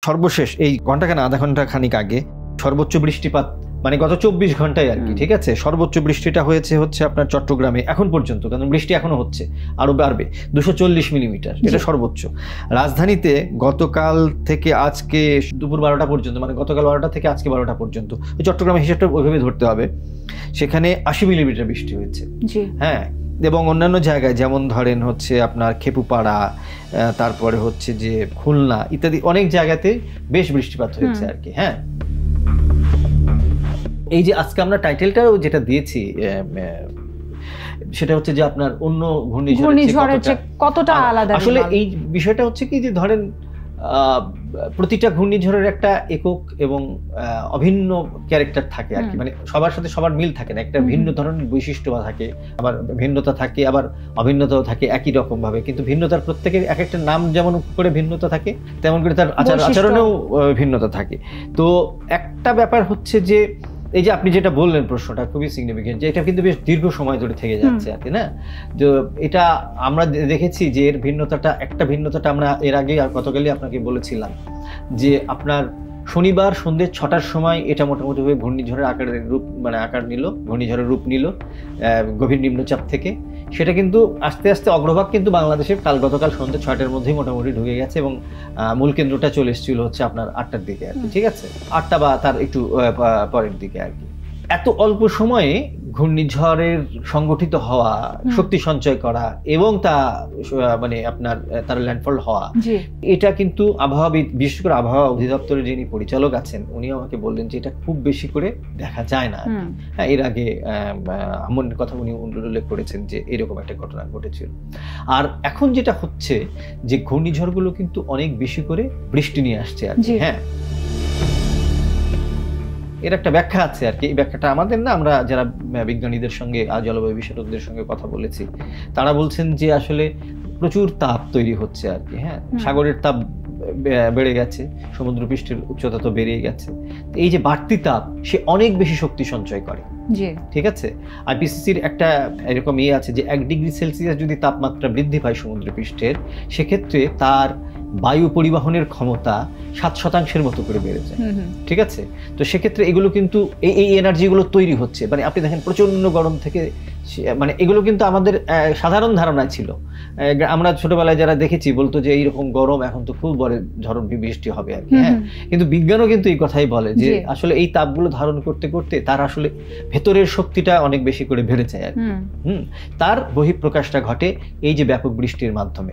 সর্বশেষ এই ঘন্টাখানা আধা ঘন্টা খানিক আগে সর্বোচ্চ বৃষ্টিপাত মানে গত 24 ঘন্টায় আর কি, ঠিক আছে, সর্বোচ্চ বৃষ্টিটা হচ্ছে আপনার চট্টগ্রামে এখন পর্যন্ত, কারণ বৃষ্টি এখনো হচ্ছে, আরো বাড়বে, 240 মিলিমিটার, এটা সর্বোচ্চ। রাজধানীতে গতকাল থেকে আজকে দুপুর 12টা পর্যন্ত, মানে গতকাল 12টা থেকে আজকে 12টা পর্যন্ত, চট্টগ্রামের হিসাবটা ওইভাবে ধরতে হবে, সেখানে 80 মিলিমিটার বৃষ্টি হয়েছে। হ্যাঁ, এবং অন্যান্য জায়গায় যেমন ধরেন হচ্ছে আপনার খেপুপাড়া, তারপরে হচ্ছে যে খুলনা ইত্যাদি অনেক জায়গাতে বেশ বৃষ্টিপাত হয়েছে আর কি। হ্যাঁ, এই যে আজকে আমরা টাইটেলটাও যেটা দিয়েছি সেটা হচ্ছে যে আপনার অন্য ঘূর্ণিঝড়ের চেয়ে কতটা আলাদা। আসলে এই বিষয়টা হচ্ছে কি যে ধরেন প্রতিটা ঘূর্ণিঝড়ের একটা একক এবং অভিন্ন ক্যারেক্টার থাকে আর কি, মানে সবার সাথে সবার মিল থাকে না, একটা ভিন্ন ধরনের বৈশিষ্ট্য থাকে, আবার ভিন্নতা থাকে, আবার অভিন্নতাও থাকে একই রকম ভাবে, কিন্তু ভিন্নতার প্রত্যেকের এক একটা নাম যেমন করে ভিন্নতা থাকে, তেমন করে তার আচরণেও ভিন্নতা থাকে। তো একটা ব্যাপার হচ্ছে যে এই যে আপনি যেটা বললেন প্রশ্নটা খুবই সিগনিফিকেন্ট, যে এটা কিন্তু বেশ দীর্ঘ সময় ধরে থেকে যাচ্ছে আর কি, না? তো এটা আমরা দেখেছি যে এর ভিন্নতাটা আমরা এর আগে গতকালই আপনাকে বলেছিলাম যে আপনার শনিবার সন্ধ্যে 6টার সময় এটা মোটামুটি ঘূর্ণিঝড়ের ঘূর্ণিঝড়ের রূপ নিল গভীর নিম্নচাপ থেকে। সেটা কিন্তু আস্তে আস্তে অগ্রভাগ কিন্তু বাংলাদেশের গতকাল সন্ধ্যে 6টার মধ্যেই মোটামুটি ঢুকে গেছে, এবং মূল কেন্দ্রটা চলে এসেছিল হচ্ছে আপনার 8টার দিকে আর কি, ঠিক আছে, 8টা বা তার একটু পরের দিকে আর কি। এত অল্প সময়ে ঘূর্ণিঝড়ের সংগঠিত হওয়া, শক্তি সঞ্চয় করা এবং তা মানে আপনার তার ল্যান্ডফল হওয়া, এটা কিন্তু আবহাওয়াবিদ, বিশেষ করে আবহাওয়া অধিদপ্তরের যিনি পরিচালক আছেন উনিও আমাকে বললেন যে এটা খুব বেশি করে দেখা যায় না। হ্যাঁ, এর আগে এমন কথা উনি উল্লেখ করেছেন যে এরকম একটা ঘটনা ঘটেছিল। আর এখন যেটা হচ্ছে যে ঘূর্ণিঝড়গুলো কিন্তু অনেক বেশি করে বৃষ্টি নিয়ে আসছে আর কি। হ্যাঁ, এর একটা ব্যাখ্যা আছে আর কি, এই ব্যাখ্যাটা আমাদের না, আমরা যারা বিজ্ঞানীদের সঙ্গে জলবায়ু বিশেষজ্ঞদের সঙ্গে কথা বলেছি তারা বলছেন যে আসলে প্রচুর তাপ তৈরি হচ্ছে আর কি। হ্যাঁ, সাগরের তাপ বেড়ে গেছে, সমুদ্রপৃষ্ঠের উচ্চতা তো বেড়েই গেছে, এই যে বাড়তি তাপ সে অনেক বেশি শক্তি সঞ্চয় করে, ঠিক আছে। আইপিসিসির একটা এরকম আছে যে 1 ডিগ্রি সেলসিয়াস যদি তাপমাত্রা বৃদ্ধি পায় সমুদ্রপৃষ্ঠের, সেক্ষেত্রে তার বায়ু পরিবহনের ক্ষমতা 7% মতো করে বেড়ে যায়, ঠিক আছে। তো সেক্ষেত্রে এগুলো কিন্তু এই এনার্জিগুলো তৈরি হচ্ছে, মানে আপনি দেখেন প্রচন্ড গরম থেকে, মানে এগুলো কিন্তু আমাদের সাধারণ ধারণায় ছিল, আমরা ছোটবেলায় যারা দেখেছি বলতো যে এইরকম গরম এখন তো খুব বড় ঝড় বৃষ্টি হবে আর কি। হ্যাঁ, কিন্তু বিজ্ঞানও কিন্তু এই কথাই বলে যে আসলে এই তাপগুলো ধারণ করতে করতে তার আসলে ভেতরের শক্তিটা অনেক বেশি করে বেড়ে যায় আর কি। তার বহিঃপ্রকাশটা ঘটে এই যে ব্যাপক বৃষ্টির মাধ্যমে।